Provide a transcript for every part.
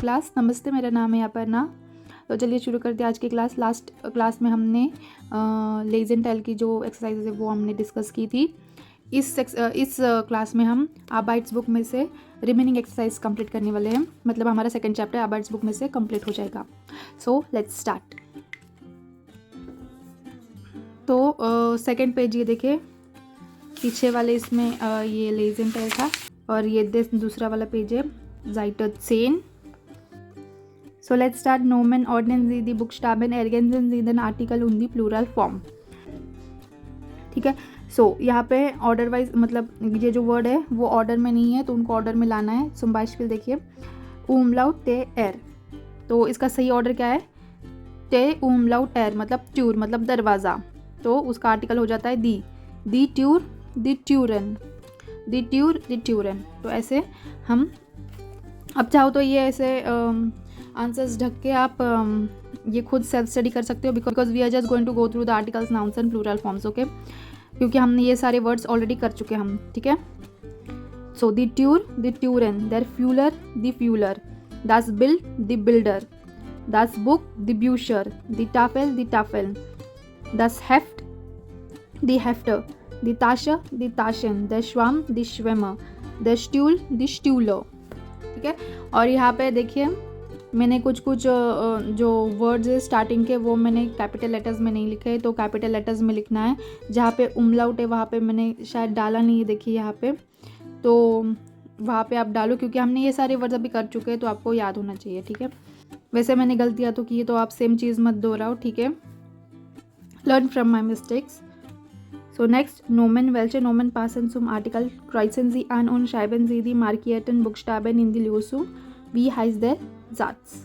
Class. नमस्ते, मेरा नाम है अपर्णा। तो चलिए शुरू करते हैं आज की क्लास। लास्ट क्लास में हमने लेज एंड टेल की जो एक्सरसाइज है वो हमने डिस्कस की थी। इस क्लास में हम आबाइट्स बुक में से रिमेनिंग एक्सरसाइज कंप्लीट करने वाले हैं। मतलब हमारा सेकंड चैप्टर आबाइट्स बुक में से कंप्लीट हो जाएगा। So let's start. तो सेकंड पेज ये देखिए, पीछे वाले इसमें ये लेज एंड टेल था और ये दूसरा वाला पेज है Zeiten. So let's start. Nomen ordnen Sie die Buchstaben, ergänzen Sie den Artikel und die Plural Form. ठीक है। सो यहाँ पे ऑर्डर वाइज, मतलब ये जो वर्ड है वो ऑर्डर में नहीं है तो उनको ऑर्डर में लाना है। zum Beispiel देखिए umlaut te er, तो इसका सही ऑर्डर क्या है? te umlaut er मतलब ट्यूर मतलब दरवाज़ा, तो उसका आर्टिकल हो जाता है दी ट्यूर दी ट्यूरन, दी ट्यूर दी ट्यूरन। तो ऐसे हम, अब चाहो तो ये ऐसे आंसर्स ढक के आप ये खुद सेल्फ स्टडी कर सकते हो, because we are just going to go through the articles, nouns and plural forms. Okay, क्योंकि हमने ये सारे वर्ड्स ऑलरेडी कर चुके हैं हम। ठीक है। सो द ट्यूर द ट्यूरन, देर फ्यूलर द फ्यूलर, das Bild द बिल्डर, das बुक द ब्यूशर, द टाफेल द टाफेल, das Heft द हेफ्टर, द ताशा द ताशन, द श्वाम द श्वेमर, द स्टूल द स्टूलर। ठीक है। और यहाँ पे देखिए मैंने कुछ जो वर्ड्स है स्टार्टिंग के वो मैंने कैपिटल लेटर्स में नहीं लिखे, तो कैपिटल लेटर्स में लिखना है। जहाँ पे उमलाउट है वहाँ पे मैंने शायद डाला नहीं है, देखिए यहाँ पे, तो वहाँ पे आप डालो, क्योंकि हमने ये सारे वर्ड्स अभी कर चुके हैं तो आपको याद होना चाहिए। ठीक है। वैसे मैंने गलतियाँ तो की, तो आप सेम चीज़ मत दोहराओ। ठीक है। Learn from my mistakes. So next, Nomen, welche Nomen passen zum Artikel? Kreuzen Sie an und schreiben Sie die markierten Buchstaben in die Lösung. Wie heißt der Satz?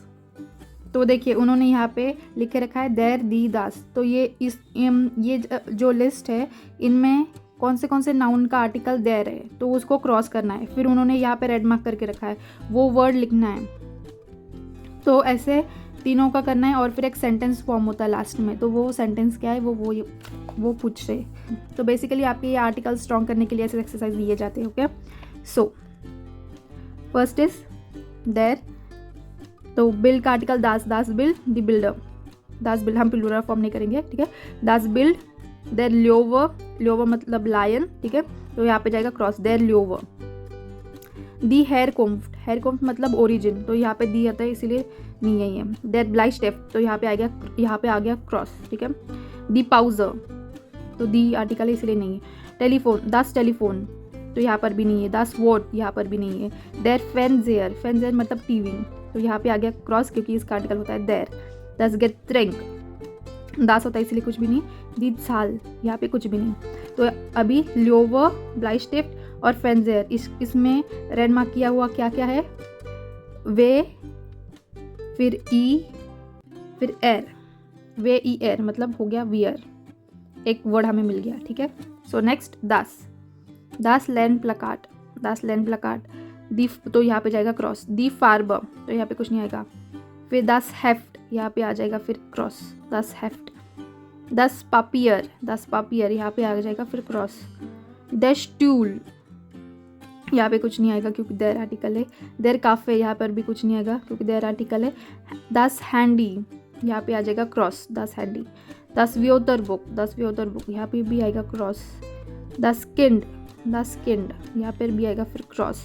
तो देखिए उन्होंने यहाँ पे लिखे रखा है देर दी दास, तो ये जो लिस्ट है इनमें कौन से नाउन का आर्टिकल देर है, तो उसको क्रॉस करना है। फिर उन्होंने यहाँ पे रेड मार्क करके रखा है, वो वर्ड लिखना है। तो ऐसे तीनों का करना है और फिर एक सेंटेंस फॉर्म होता है लास्ट में, तो वो सेंटेंस क्या है वो पूछ रहे। तो बेसिकली आपके ये आर्टिकल स्ट्रॉन्ग करने के लिए ऐसे एक्सरसाइज दिए जाते हैं। Okay, so first is there, तो बिल्ड का article Das build the builder, Das build, हम प्लूरल फॉर्म नहीं करेंगे। ठीक है। दास बिल्ड देर ल्योवर मतलब लायन। ठीक है। तो यहाँ पे जाएगा क्रॉस, देर ल्योवर। दी हेयर कोम्फ्ट मतलब ओरिजिन, तो यहाँ पे दी आता है इसीलिए नहीं है ये। देर ब्लाइस्टेफ, तो यहाँ पे आ गया क्रॉस। ठीक है। दी पाउजर, तो दी आर्टिकल है इसलिए नहीं है। टेलीफोन, दास टेलीफोन, तो यहाँ पर भी नहीं है। दास वॉट, यहाँ पर भी नहीं है। देर फेंजेयर मतलब टीवी, तो यहाँ पे आ गया क्रॉस क्योंकि इसका आर्टिकल होता है देर। दस गेट्रेंक, दास होता है इसलिए कुछ भी नहीं। दी साल, यहाँ पे कुछ भी नहीं। तो अभी ल्योवर, ब्लाइस्टेफ और फेंजेयर, इसमें रेड मार्क किया हुआ क्या क्या है? वे, फिर ई, फिर एर, वे ई एर मतलब हो गया वियर, एक वर्ड हमें मिल गया। ठीक है। सो नेक्स्ट दास लैंड प्लकार्ड, दी, तो यहाँ पे जाएगा क्रॉस। दी फार्बर, तो यहाँ पे कुछ नहीं आएगा। फिर दास हेफ्ट, यहाँ पे आ जाएगा फिर क्रॉस, दास हेफ्ट। दस पापियर, यहाँ पे आ जाएगा फिर क्रॉस। द स्टूल, यहाँ पे कुछ नहीं आएगा क्योंकि देर आर्टिकल है। देर काफ़े, यहाँ पर भी कुछ नहीं आएगा क्योंकि देर आर्टिकल है। दस हैंडी, यहाँ पे आ जाएगा क्रॉस, दस हैंडी। दस व्योतर बुक, यहाँ पे भी आएगा क्रॉस। दस किंड, यहाँ पर भी आएगा फिर क्रॉस।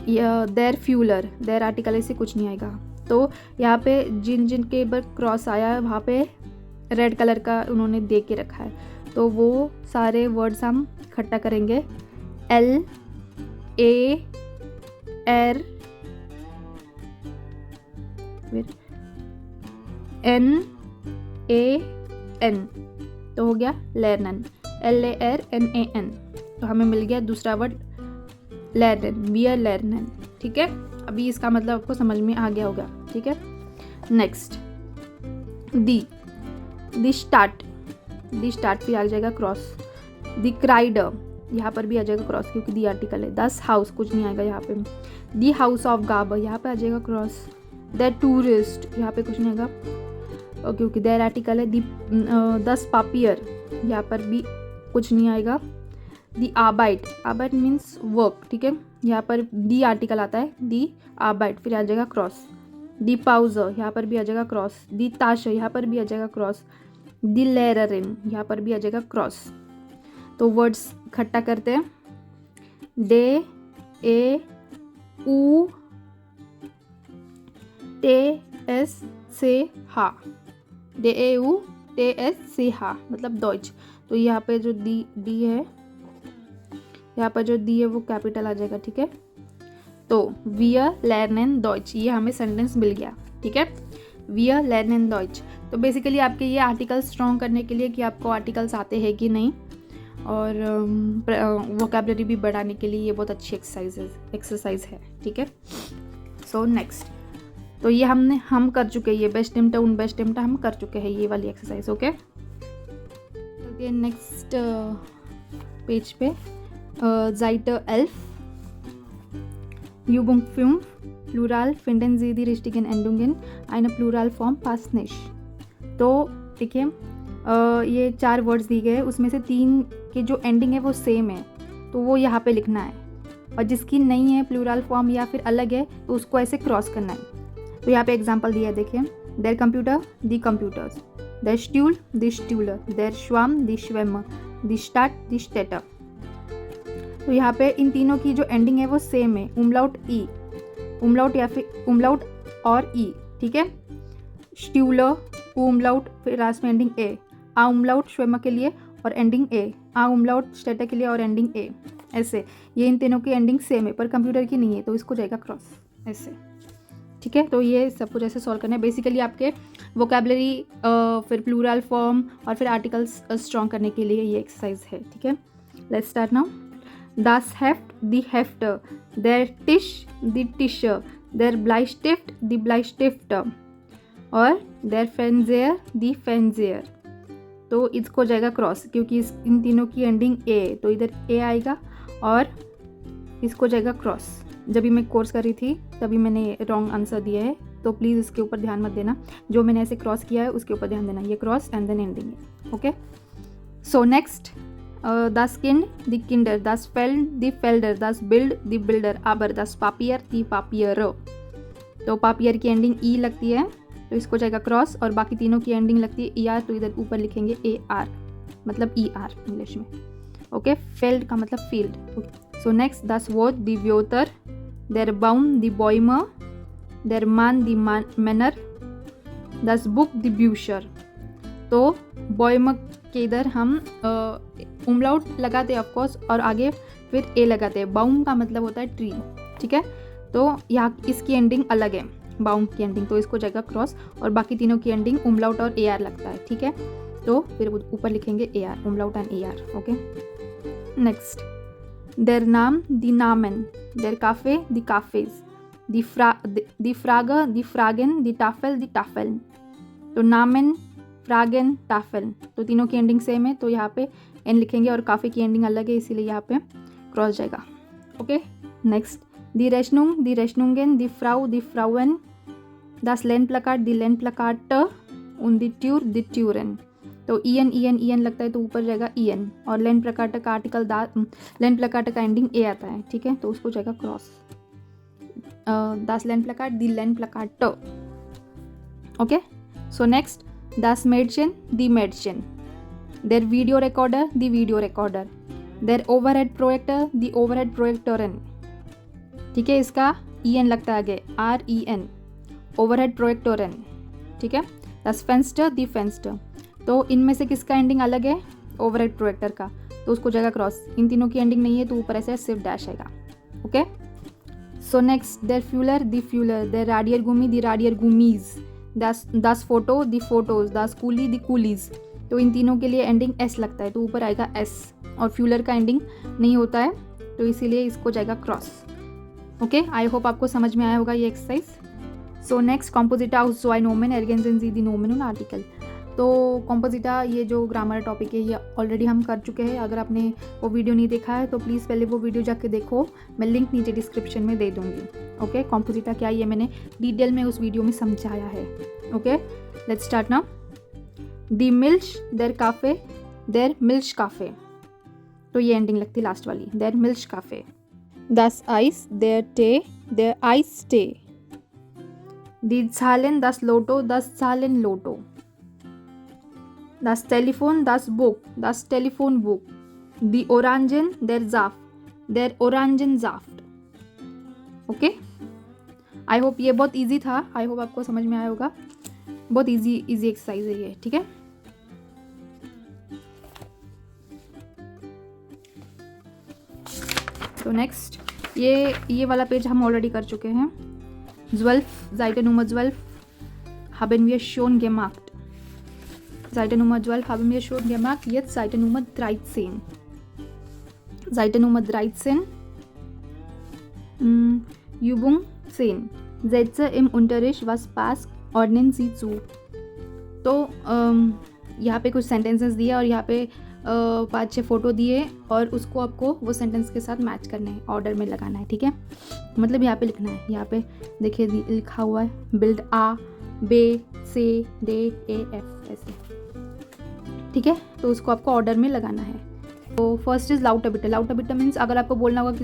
देर फ्यूलर, देर आर्टिकल से कुछ नहीं आएगा। तो यहाँ पे जिन के ऊपर क्रॉस आया है वहाँ पे रेड कलर का उन्होंने दे के रखा है, तो वो सारे वर्ड्स हम इकट्ठा करेंगे। L A R N A N, तो हो गया लर्नन, LARNAN। तो हमें मिल गया दूसरा वर्ड लर्नन, वियर लर्नन। ठीक है। अभी इसका मतलब आपको समझ में आ गया होगा। ठीक है। नेक्स्ट दी स्टार्ट भी आ जाएगा क्रॉस। दी क्राइडर, यहाँ पर भी आ जाएगा क्रॉस क्योंकि दी आर्टिकल है। दस हाउस, कुछ नहीं आएगा यहाँ पे। दी हाउस ऑफ गाबर, यहाँ पे आ जाएगा क्रॉस। द टूरिस्ट, यहाँ पे कुछ नहीं आएगा क्योंकि देर आर्टिकल है। दी 10 पापियर, यहाँ पर भी कुछ नहीं आएगा। दी आर्बाइट, आर्बाइट मीन्स वर्क, ठीक है। यहाँ पर दी आर्टिकल आता है, दी आर्बाइट, फिर आ जाएगा क्रॉस। दी पाउजर, यहाँ पर भी आ जाएगा क्रॉस। दी ताश, यहाँ पर भी आ जाएगा क्रॉस। दी लेररिन, यहाँ पर भी आ जाएगा क्रॉस। तो वर्ड्स इकट्ठा करते हैं। डे ए ऊ टे एस से हा, डे ए ऊ टे एस से हा मतलब डॉइच। तो यहाँ पे जो डी है, यहाँ पर जो दी है वो कैपिटल आ जाएगा, ठीक है। तो wir lernen Deutsch, ये हमें सेंटेंस मिल गया, ठीक है। wir lernen Deutsch। तो बेसिकली आपके ये आर्टिकल स्ट्रॉन्ग करने के लिए कि आपको आर्टिकल्स आते हैं कि नहीं, और वोकैबुलरी भी बढ़ाने के लिए ये बहुत अच्छी एक्सरसाइज है, ठीक है। सो नेक्स्ट, तो ये हम कर चुके हैं, ये बेस्ट इम्टा उन बेस्ट इम्टा हम कर चुके हैं ये वाली एक्सरसाइज, ओके। नेक्स्ट पेज पे Seite 11, Übung 5, Plural, finden Sie die richtigen Endungen, eine Pluralform passt nicht। तो देखिए ये 4 वर्ड्स दिए गए, उसमें से 3 के जो एंडिंग है वो सेम है, तो वो यहाँ पे लिखना है, और जिसकी नहीं है प्लूरल फॉर्म या फिर अलग है तो उसको ऐसे क्रॉस करना है। तो यहाँ पे एग्जांपल दिया है, देखिए। देयर कंप्यूटर, दी कंप्यूटर्स। देयर स्टूल, दी स्टूलर। देयर श्वाम, दी श्वेमर। दी स्टार्ट, दी स्टेटर। तो यहाँ पे इन तीनों की जो एंडिंग है वो सेम है, उमलाउट ई, उमलाउट या फिर उमलाउट और ई, ठीक है। स्ट्यूलर, उमलाउट, फिर लास्ट में एंडिंग ए। आ उमलाउट श्वेमा के लिए और एंडिंग ए, आ उमलाउट स्टेटा के लिए और एंडिंग ए, ऐसे। ये इन तीनों की एंडिंग सेम है, पर कंप्यूटर की नहीं है, तो इसको जाएगा क्रॉस, ऐसे, ठीक है। तो ये सब कुछ ऐसे सॉल्व करना है। बेसिकली आपके वोकैबुलरी, फिर प्लूरल फॉर्म और फिर आर्टिकल्स स्ट्रॉन्ग करने के लिए ये एक्सरसाइज है, ठीक है। Let's start now. Das Heft, die Hefte, der Tisch, die Tische, der Bleistift, die Bleistifte और der Fernseher, die Fernseher। तो इसको जाएगा क्रॉस, क्योंकि इन तीनों की एंडिंग ए, तो इधर ए आएगा और इसको जाएगा क्रॉस। जब भी मैं कोर्स कर रही थी तभी मैंने रॉन्ग आंसर दिया है, तो प्लीज़ इसके ऊपर ध्यान मत देना, जो मैंने ऐसे क्रॉस किया है उसके ऊपर ध्यान देना। ये क्रॉस एंड देन एंडिंग है, okay. So next, das Kind, die Kinder, das Feld, die Felder, das Bild, die Bilder, aber das Papier, die Papiere। तो पापियर की एंडिंग ई लगती है, तो इसको जाएगा क्रॉस, और बाकी तीनों की एंडिंग लगती है ई आर, तो इधर ऊपर लिखेंगे ए आर, मतलब ई आर इंग्लिश में, ओके। फेल्ड का मतलब field. So next, das Wort, die Wörter, der Baum, die Bäume, der Mann, die Männer, das Buch, die Bücher। तो बॉयम के इधर हम उमलाउट लगाते हैं ऑफकोर्स, और आगे फिर ए लगाते हैं। बाउम का मतलब होता है ट्री, ठीक है। तो यहाँ इसकी एंडिंग अलग है, बाउम की एंडिंग, तो इसको जाएगा क्रॉस, और बाकी तीनों की एंडिंग उमलाउट और ए आर लगता है, ठीक है। तो फिर ऊपर लिखेंगे A R, umlaut and A R, okay. Next, देर नाम, दी नामेन, देर काफे, दी काफेज, दी फ्रागर, दी फ्रागेन, दी टाफेल, दी टाफेल। तो नामेन, फ्रागेन, टाफेल, तो तीनों की एंडिंग सेम है, तो यहाँ पे एन लिखेंगे, और काफ़े की एंडिंग अलग है, इसीलिए यहाँ पे क्रॉस जाएगा, ओके। नेक्स्ट, दी रेशनुंग, दी रेशनुंगेन, दी फ्राउ, दी फ्राउन, das Lernplakat, दी Lernplakate und दी ट्यूर, दी ट्यूरन। तो ई एन लगता है, तो ऊपर जाएगा ई एन, और Lernplakate का आर्टिकल Lernplakate का एंडिंग ए आता है, ठीक है, तो उसको जाएगा क्रॉस। das Lernplakat, दी Lernplakate, okay. So next, das Mädchen, die Mädchen, der Video Recorder, die Video Recorder, der Overhead Projector, die Overhead Projectoren, ठीक है। इसका ई एन लगता है आगे, R E N, Overhead Projectoren, ठीक है। das Fenster, die Fenster। तो इनमें से किसका एंडिंग अलग है, Overhead Projector का, तो उसको जाएगा क्रॉस। इन तीनों की एंडिंग नहीं है, तो ऊपर ऐसे सिर्फ डैश आएगा, okay. So next, der Fuller, die Fuller, der Radiergummi, die Radiergummis, das Foto, die Fotos, das Kuli, die Kulis। तो इन तीनों के लिए एंडिंग एस लगता है, तो ऊपर आएगा एस, और फ्यूलर का एंडिंग नहीं होता है, तो इसीलिए इसको जाएगा क्रॉस, ओके। आई होप आपको समझ में आया होगा ये एक्सरसाइज। सो नेक्स्ट, कॉम्पोजिटा aus zwei Nomen ergänzen Sie die Nomen und Artikel। तो कॉम्पोजिटा, ये जो ग्रामर टॉपिक है, ये ऑलरेडी हम कर चुके हैं। अगर आपने वो वीडियो नहीं देखा है तो प्लीज़ पहले वो वीडियो जाके देखो, मैं लिंक नीचे डिस्क्रिप्शन में दे दूँगी, ओके। कॉम्पोजिटा क्या, ये मैंने डिटेल में उस वीडियो में समझाया है, ओके। Let's start now. दी मिल्च, देर काफ़े, देर मिल्च काफ़े, तो ये एंडिंग लगती है लास्ट वाली. देयर Milchkaffee. Das Eis, der Tee, der Eistee. Die Zahlen, das Lotto, das Zahlenlotto. Das Telefon, das Buch, das Telefonbuch. Die Orangen, der Orangensaft. Okay, I hope ये बहुत इजी था. आई होप आपको समझ में आया होगा. बहुत इजी एक्सरसाइज है ये. ठीक है, तो नेक्स्ट ये वाला पेज हम ऑलरेडी कर चुके हैं. 12, Seite Nummer 12 haben wir schon gemacht. Seite Nummer 12 haben wir schon gemacht. Jetzt Seite Nummer 13. Seite Nummer 13. Übung 10. Sätze im Unterricht, was passt, ordnen Sie zu. तो यहाँ पे कुछ सेंटेंसेस दिए और यहाँ पे 5-6 फ़ोटो दिए और उसको आपको वो सेंटेंस के साथ मैच करना है, ऑर्डर में लगाना है. ठीक है, मतलब यहाँ पे लिखना है. यहाँ पे देखिए लिखा हुआ है build A, B, C, D, E, F ऐसे. ठीक है, तो उसको आपको ऑर्डर में लगाना है. तो फर्स्ट इज़ लाउटर बिटर. लाउटर बिटर मीन्स अगर आपको बोलना होगा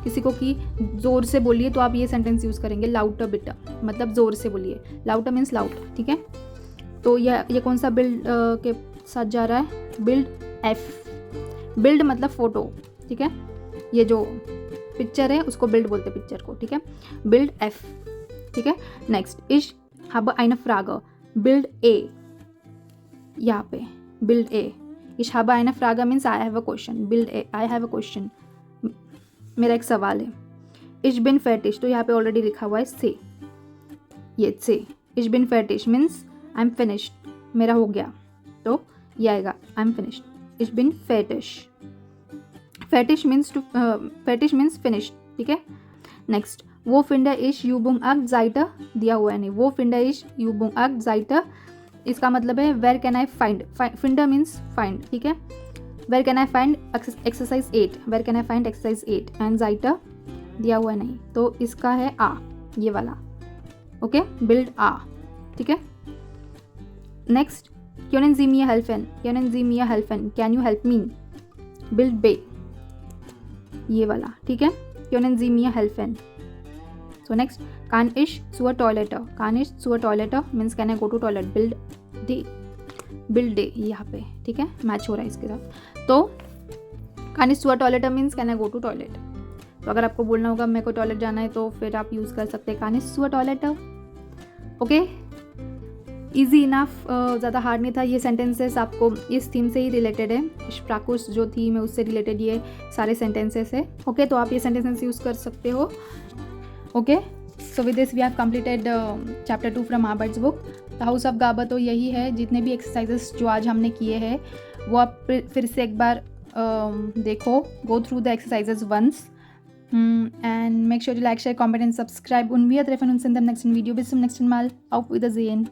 किसी को कि ज़ोर से बोलिए तो आप ये सेंटेंस यूज़ करेंगे लाउटर बिटर, मतलब ज़ोर से बोलिए. लाउटर मीन्स लाउड. ठीक है, तो ये कौन सा बिल्ड के साथ जा रहा है? Build F. बिल्ड मतलब फ़ोटो. ठीक है, ये जो पिक्चर है उसको बिल्ड बोलते हैं, पिक्चर को. ठीक है, बिल्ड एफ. ठीक है, नेक्स्ट इश habe eine Frage. Build a. यहाँ पे build a. Ich habe eine Frage means I have a question. Build a, I have a question. मेरा एक सवाल है. Ich bin fertig. तो यहाँ पे ऑलरेडी लिखा हुआ है से. ये से. Ich bin fertig means I'm finished. मेरा हो गया. तो ये आएगा I'm finished. Ich bin fertig. Fertig means finished. ठीक है, नेक्स्ट वो finde ich Übung 8 Seite दिया हुआ है नहीं. वो finde ich Übung 8 Seite, इसका मतलब है वेयर कैन आई फाइंड. फिंडर मीन्स फाइंड. ठीक है, where can I find exercise 8. Where can I find exercise 8 and जाइटर दिया हुआ नहीं, तो इसका है आ, ये वाला. ओके, बिल्ड आ. ठीक है, next können Sie mir helfen. können Sie mir helfen, can you help me. बिल्ड बे, ये वाला. ठीक है, können Sie mir helfen. So next, kann ich zur Toilette. Kann ich zur Toilette means can I go to toilet. Build day यहाँ पे. ठीक है, मैच हो रहा है इसके साथ. तो kann ich zur Toilette means can I go to toilet. तो अगर आपको बोलना होगा मेरे को टॉयलेट जाना है तो फिर आप यूज़ कर सकते हैं kann ich zur Toilette. Okay, easy enough, ज़्यादा हार्ड नहीं था. ये सेंटेंसेस आपको इस थीम से ही रिलेटेड है. स्प्राकुस जो थीम है उससे रिलेटेड ये सारे सेंटेंसेस है. ओके, तो आप ये सेंटेंसेस यूज़ कर सकते हो. Okay, so with this we have completed chapter 2 from आबर्ट्स बुक द हाउस ऑफ गाबा. तो यही है, जितने भी एक्सरसाइजेस जो आज हमने किए हैं वो आप फिर से एक बार देखो. Go through the exercises once and make sure to like, share, comment and subscribe. Und wir treffen uns in dem nächsten Video. Bis zum nächsten Mal. Auf Wiedersehen.